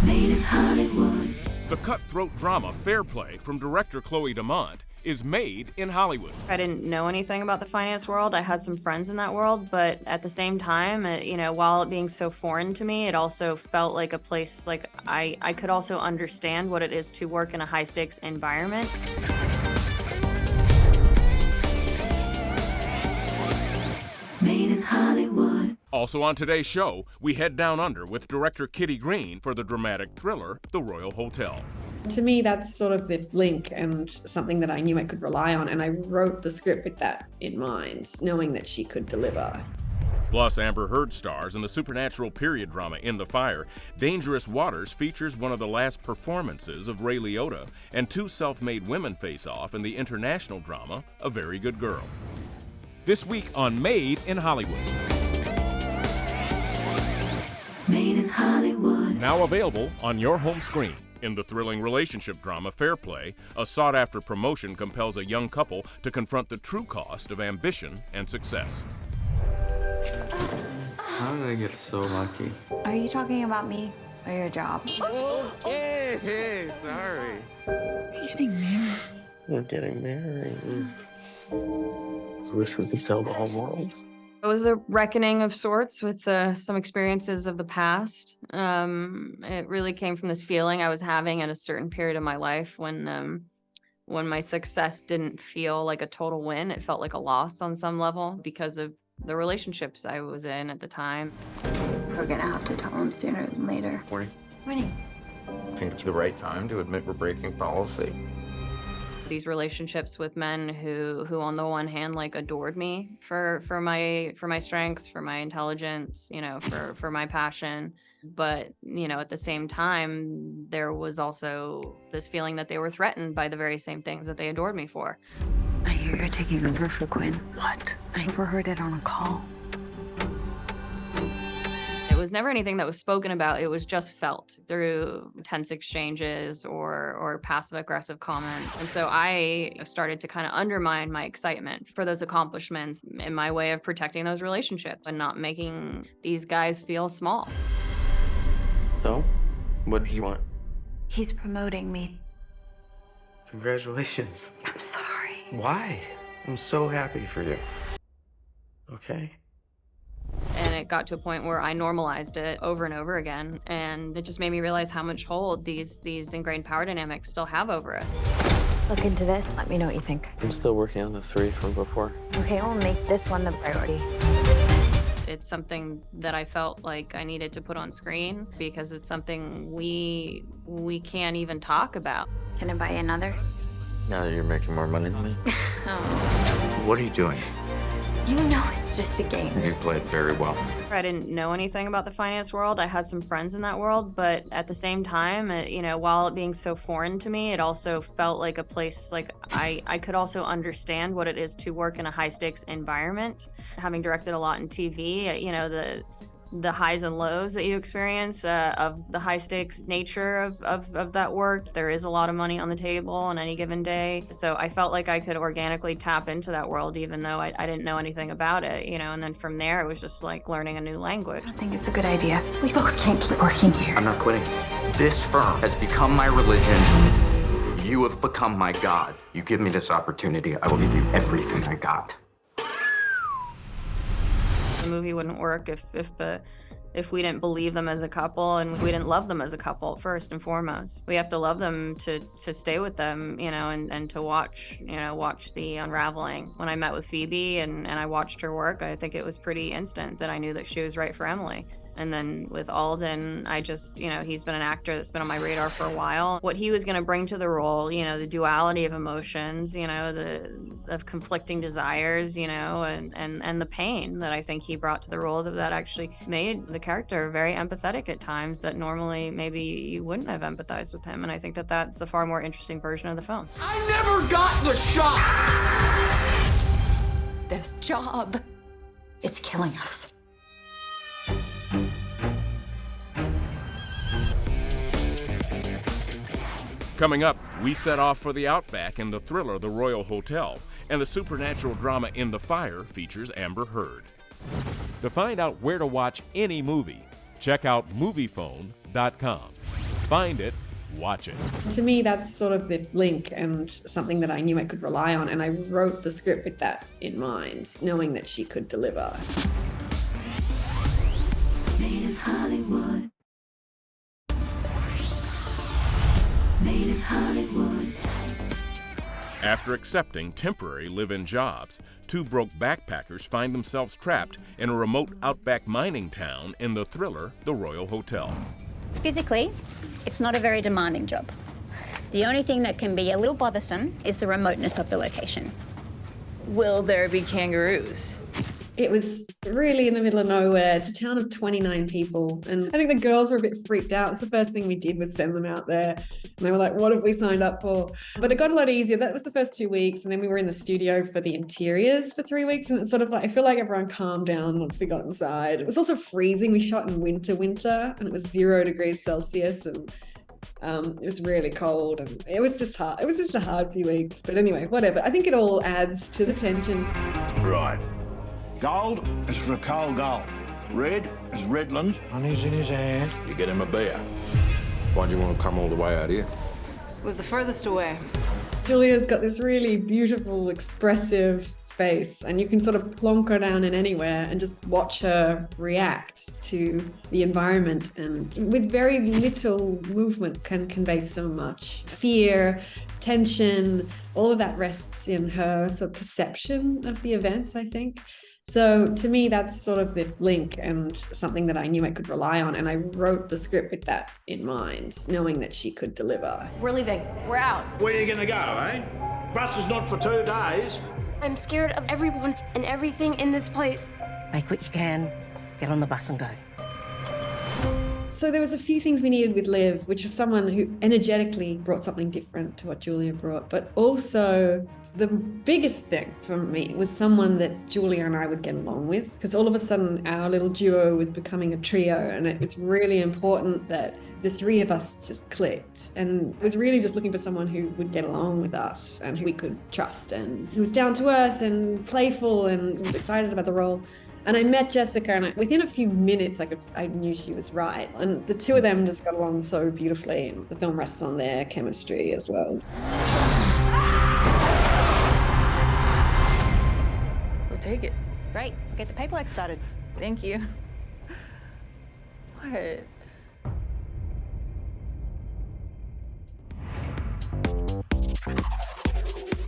Made in Hollywood. The cutthroat drama Fair Play from director Chloe Damont is made in Hollywood. I didn't know anything about the finance world. I had some friends in that world, but at the same time, while it being so foreign to me, it also felt like a place like I could also understand what it is to work in a high-stakes environment. Made in Hollywood. Also on today's show, we head down under with director Kitty Green for the dramatic thriller The Royal Hotel. To me, that's sort of the link and something that I knew I could rely on, and I wrote the script with that in mind, knowing that she could deliver. Plus, Amber Heard stars in the supernatural period drama In the Fire. Dangerous Waters features one of the last performances of Ray Liotta, and two self-made women face off in the international drama A Very Good Girl. This week on Made in Hollywood. Made in Hollywood. Now available on your home screen. In the thrilling relationship drama Fair Play, a sought-after promotion compels a young couple to confront the true cost of ambition and success. How did I get so lucky? Are you talking about me or your job? Okay, sorry. We're getting married. We're getting married. I wish we could tell the whole world. It was a reckoning of sorts with some experiences of the past. It really came from this feeling I was having at a certain period of my life when my success didn't feel like a total win. It felt like a loss on some level because of the relationships I was in at the time. We're gonna have to tell him sooner than later. Morning. Morning. I think it's the right time to admit we're breaking policy. These relationships with men who on the one hand like adored me for my strengths, for my intelligence, for my passion, but at the same time there was also this feeling that they were threatened by the very same things that they adored me for. I hear you're taking over for Quinn. What? I overheard it on a call. It was never anything that was spoken about. It was just felt through tense exchanges or passive aggressive comments. And so I started to kind of undermine my excitement for those accomplishments in my way of protecting those relationships and not making these guys feel small. So, what do you want? He's promoting me. Congratulations. I'm sorry. Why? I'm so happy for you. Okay. And it got to a point where I normalized it over and over again. And it just made me realize how much hold these ingrained power dynamics still have over us. Look into this. Let me know what you think. I'm still working on the 3 from before. Okay, we'll make this one the priority. It's something that I felt like I needed to put on screen because it's something we can't even talk about. Can I buy you another? Now that you're making more money than me. Oh. What are you doing? You know it's just a game. You played very well. I didn't know anything about the finance world. I had some friends in that world, but at the same time, while it being so foreign to me, it also felt like a place like I could also understand what it is to work in a high-stakes environment. Having directed a lot in TV, the highs and lows that you experience of the high stakes nature of that work. There is a lot of money on the table on any given day. So I felt like I could organically tap into that world even though I didn't know anything about it, and then from there it was just like learning a new language. I think it's a good idea. We both can't keep working here. I'm not quitting. This firm has become my religion. You have become my God. You give me this opportunity, I will give you everything I got. The movie wouldn't work if we didn't believe them as a couple and we didn't love them as a couple first and foremost. We have to love them to stay with them, and to watch the unraveling. When I met with Phoebe and I watched her work, I think it was pretty instant that I knew that she was right for Emily. And then with Alden, I just, he's been an actor that's been on my radar for a while. What he was going to bring to the role, the duality of emotions, of conflicting desires, and the pain that I think he brought to the role that actually made the character very empathetic at times that normally maybe you wouldn't have empathized with him. And I think that that's the far more interesting version of the film. I never got the shot! This job, it's killing us. Coming up, we set off for the Outback in the thriller The Royal Hotel, and the supernatural drama In the Fire features Amber Heard. To find out where to watch any movie, check out Moviefone.com. Find it, watch it. To me, that's sort of the link and something that I knew I could rely on. And I wrote the script with that in mind, knowing that she could deliver. Made in Hollywood. Made in Hollywood. After accepting temporary live-in jobs, two broke backpackers find themselves trapped in a remote outback mining town in the thriller The Royal Hotel. Physically, it's not a very demanding job. The only thing that can be a little bothersome is the remoteness of the location. Will there be kangaroos? It was really in the middle of nowhere. It's a town of 29 people. And I think the girls were a bit freaked out. It's the first thing we did was send them out there. And they were like, what have we signed up for? But it got a lot easier. That was the first 2 weeks. And then we were in the studio for the interiors for 3 weeks. And it's sort of like, I feel like everyone calmed down once we got inside. It was also freezing. We shot in winter, and it was 0 degrees Celsius. And it was really cold. And it was just hard. It was just a hard few weeks. But anyway, whatever. I think it all adds to the tension. Right. Gold is for Carl Gold. Red is Redlands. Honey's in his hand. You get him a beer. Why'd you want to come all the way out here? It was the furthest away. Julia's got this really beautiful, expressive face, and you can sort of plonk her down in anywhere and just watch her react to the environment, and with very little movement can convey so much. Fear, tension, all of that rests in her sort of perception of the events, I think. So to me, that's sort of the link and something that I knew I could rely on. And I wrote the script with that in mind, knowing that she could deliver. We're leaving. We're out. Where are you going to go, eh? Bus is not for 2 days. I'm scared of everyone and everything in this place. Make what you can, get on the bus and go. So there was a few things we needed with Liv, which was someone who energetically brought something different to what Julia brought, but also the biggest thing for me was someone that Julia and I would get along with, because all of a sudden our little duo was becoming a trio, and it was really important that the three of us just clicked. And I was really just looking for someone who would get along with us and who we could trust, and who was down to earth and playful and was excited about the role. And I met Jessica, and within a few minutes, I knew she was right. And the two of them just got along so beautifully. And the film rests on their chemistry as well. We'll take it. Great, get the paperwork started. Thank you. What?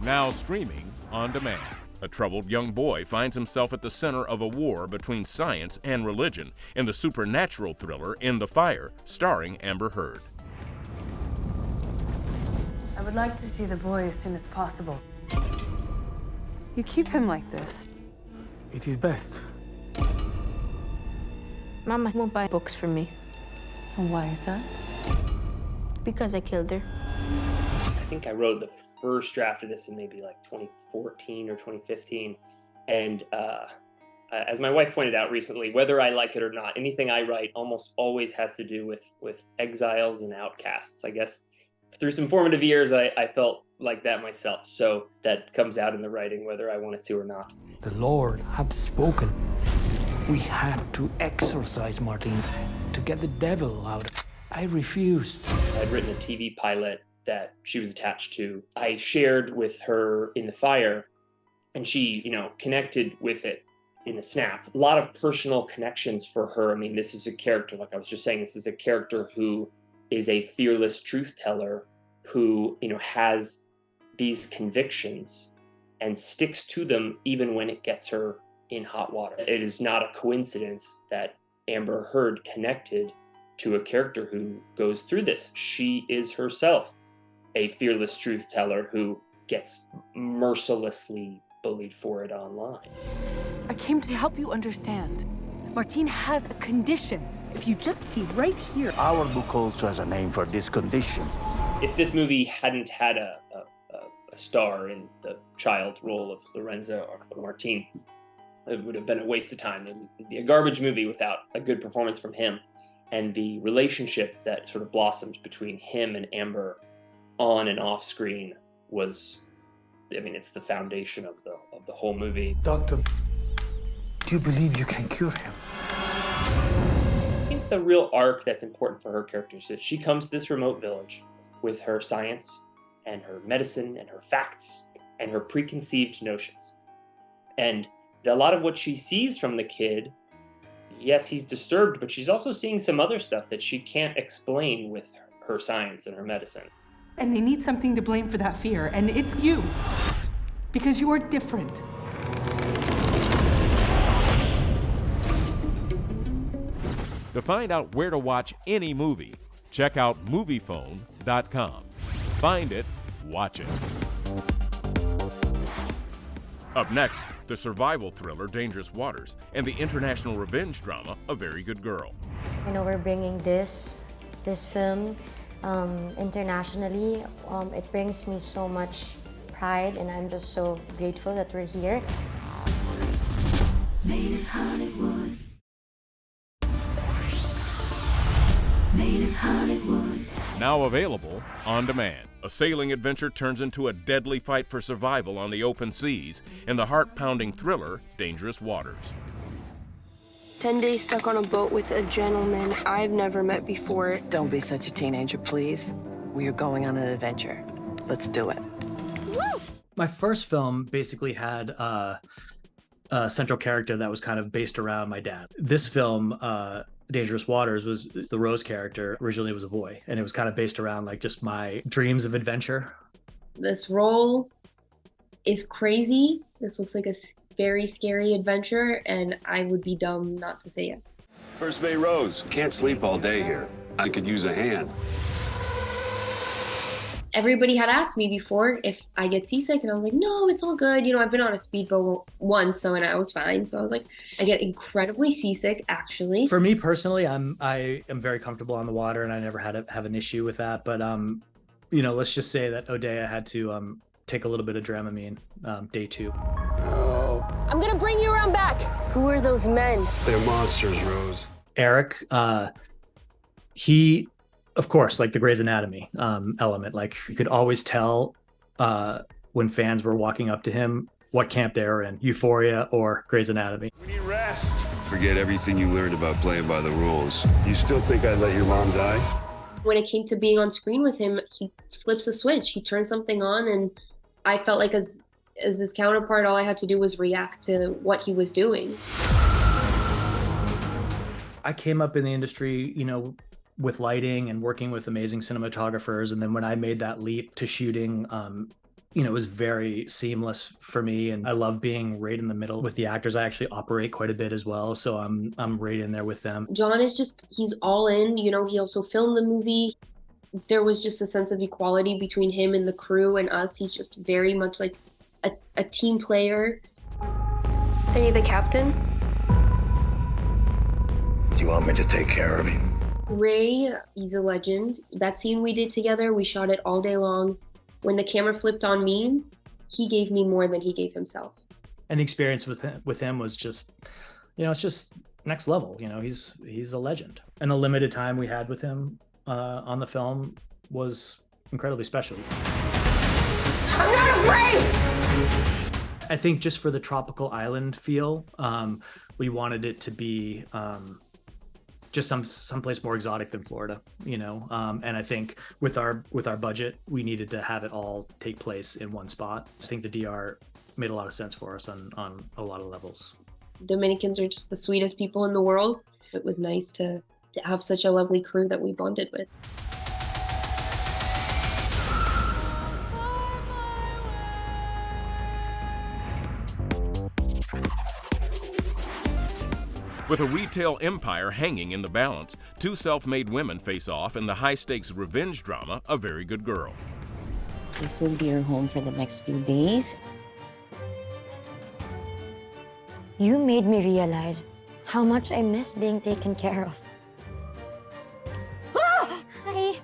Now streaming on demand. A troubled young boy finds himself at the center of a war between science and religion in the supernatural thriller In the Fire, starring Amber Heard. I would like to see the boy as soon as possible. You keep him like this. It is best. Mama won't buy books for me. And why is that? Because I killed her. I think I wrote the first draft of this in maybe like 2014 or 2015. And as my wife pointed out recently, whether I like it or not, anything I write almost always has to do with exiles and outcasts. I guess through some formative years, I felt like that myself. So that comes out in the writing, whether I want it to or not. The Lord had spoken. We had to exorcise Martine to get the devil out. I refused. I'd written a TV pilot that she was attached to. I shared with her In the Fire, and she, connected with it in a snap. A lot of personal connections for her. I mean, this is a character, like I was just saying, this is a character who is a fearless truth teller who, has these convictions and sticks to them even when it gets her in hot water. It is not a coincidence that Amber Heard connected to a character who goes through this. She is herself a fearless truth teller who gets mercilessly bullied for it online. I came to help you understand. Martine has a condition. If you just see right here. Our book also has a name for this condition. If this movie hadn't had a star in the child role of Lorenzo or Martine, it would have been a waste of time. It would be a garbage movie without a good performance from him. And the relationship that sort of blossomed between him and Amber on and off screen was, it's the foundation of the whole movie. Doctor, do you believe you can cure him? the real arc that's important for her character is that she comes to this remote village with her science and her medicine and her facts and her preconceived notions. And a lot of what she sees from the kid, yes, he's disturbed, but she's also seeing some other stuff that she can't explain with her science and her medicine. And they need something to blame for that fear, and it's you. Because you're different. To find out where to watch any movie, check out Moviefone.com. Find it, watch it. Up next, the survival thriller Dangerous Waters and the international revenge drama A Very Good Girl. You know, we're bringing this film internationally. It brings me so much pride, and I'm just so grateful that we're here. Made in Hollywood. Made in Hollywood. Now available on demand. A sailing adventure turns into a deadly fight for survival on the open seas in the heart-pounding thriller Dangerous Waters. 10 days stuck on a boat with a gentleman I've never met before. Don't be such a teenager, please. We are going on an adventure. Let's do it. Woo! My first film basically had a central character that was kind of based around my dad. This film, Dangerous Waters, was the Rose character. Originally it was a boy, and it was kind of based around like just my dreams of adventure. This role is crazy. This looks like a very scary adventure, and I would be dumb not to say yes. First Bay Rose, can't sleep all day here. I could use a hand. Everybody had asked me before if I get seasick, and I was like, no, it's all good. You know, I've been on a speedboat once, and I was fine. So I was like, I get incredibly seasick, actually. For me personally, I am very comfortable on the water, and I never have an issue with that. But you know, let's just say that Odeya had to take a little bit of Dramamine day 2. Oh. I'm gonna bring you around back. Who are those men? They're monsters, Rose. Eric, he, of course, like the Grey's Anatomy element, like you could always tell when fans were walking up to him what camp they were in, Euphoria or Grey's Anatomy. We need rest. Forget everything you learned about playing by the rules. You still think I'd let your mom die? When it came to being on screen with him, he flips a switch. He turns something on, and I felt like as his counterpart, all I had to do was react to what he was doing. I came up in the industry, you know, with lighting and working with amazing cinematographers. And then when I made that leap to shooting, you know, it was very seamless for me. And I love being right in the middle with the actors. I actually operate quite a bit as well. So I'm right in there with them. John is he's all in. You know, he also filmed the movie. There was just a sense of equality between him and the crew and us. He's just very much like a team player. Are you the captain? Do you want me to take care of him? Ray, he's a legend. That scene we did together, we shot it all day long. When the camera flipped on me, he gave me more than he gave himself. And the experience with him was just, you know, it's just next level. You know, he's a legend. And the limited time we had with him on the film was incredibly special. I'm not afraid! I think just for the tropical island feel, we wanted it to be just someplace more exotic than Florida, you know. And I think with our budget, we needed to have it all take place in one spot. I think the DR made a lot of sense for us on a lot of levels. Dominicans are just the sweetest people in the world. It was nice to have such a lovely crew that we bonded with. With a retail empire hanging in the balance, two self-made women face off in the high-stakes revenge drama A Very Good Girl. This will be your home for the next few days. You made me realize how much I miss being taken care of. Hi.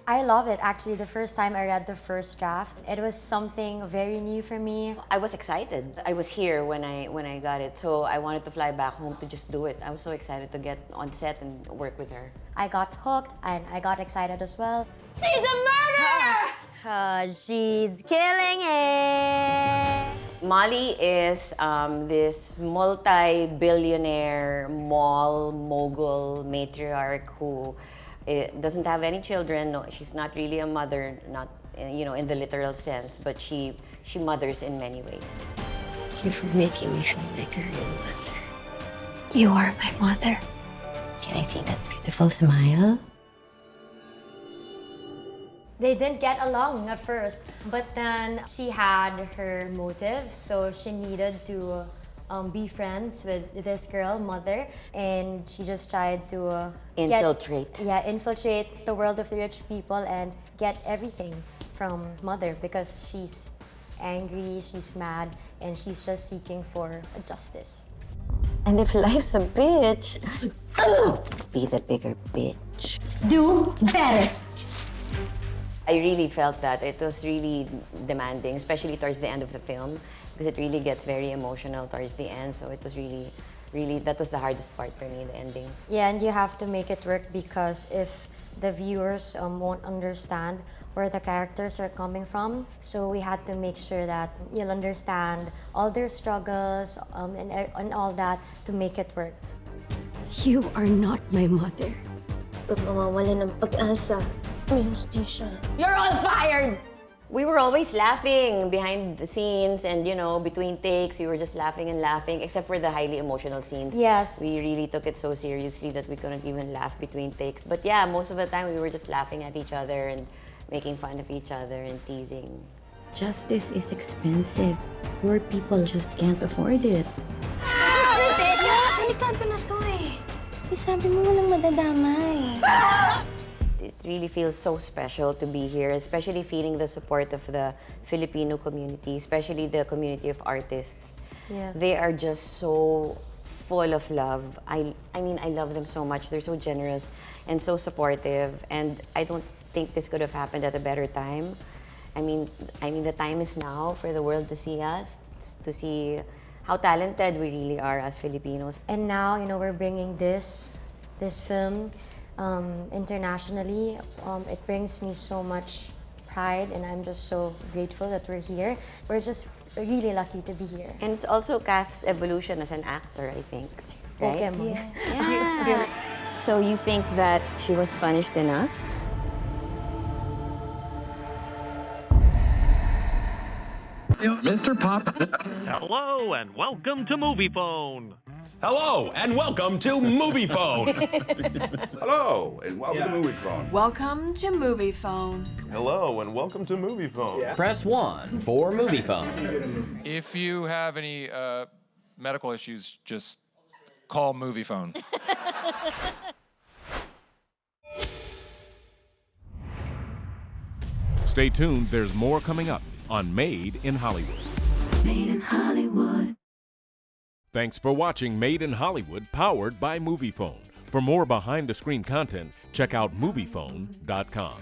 I love it. Actually, the first time I read the first draft, it was something very new for me. I was excited. I was here when I got it, so I wanted to fly back home to just do it. I was so excited to get on set and work with her. I got hooked and I got excited as well. She's a murderer! 'Cause she's killing it. Molly is this multi-billionaire mall mogul matriarch who doesn't have any children. No, she's not really a mother, not in the literal sense, but she mothers in many ways. Thank you for making me feel like a real mother. You are my mother. Can I see that beautiful smile? They didn't get along at first, but then she had her motives, so she needed to be friends with this girl, Mother, and she just tried to infiltrate the world of the rich people and get everything from Mother because she's angry, she's mad, and she's just seeking for justice. And if life's a bitch, be the bigger bitch. Do better. I really felt that it was really demanding, especially towards the end of the film, because it really gets very emotional towards the end. So it was really, that was the hardest part for me, the ending. Yeah, and you have to make it work because if the viewers won't understand where the characters are coming from, so we had to make sure that you'll understand all their struggles and all that to make it work. You are not my mother. Ito mawawala ng pag-asa. May hustisya. You're all fired! We were always laughing behind the scenes and, between takes, we were just laughing and laughing, except for the highly emotional scenes. Yes. We really took it so seriously that we couldn't even laugh between takes. But yeah, most of the time we were just laughing at each other and making fun of each other and teasing. Justice is expensive. Poor people just can't afford it. Delikado na to eh. Di sabi mo walang madadamay. It really feels so special to be here, especially feeling the support of the Filipino community, especially the community of artists. Yes. They are just so full of love. I mean, I love them so much. They're so generous and so supportive, and I don't think this could have happened at a better time. I mean, the time is now for the world to see us, to see how talented we really are as Filipinos. And now, we're bringing this film internationally. It brings me so much pride, and I'm just so grateful that we're here. We're just really lucky to be here. And it's also Kath's evolution as an actor, I think. Right? Pokemon. Yeah. So you think that she was punished enough? Mr. Pop. Hello and welcome to Movie Phone. Hello and welcome to Movie Phone. Hello and welcome to Movie Phone. Welcome to Movie Phone. Hello and welcome to Movie Phone. Press 1 for Movie Phone. If you have any medical issues, just call Movie Phone. Stay tuned, there's more coming up on Made in Hollywood. Made in Hollywood. Thanks for watching Made in Hollywood, powered by Movie Phone. For more behind-the-screen content, check out MoviePhone.com.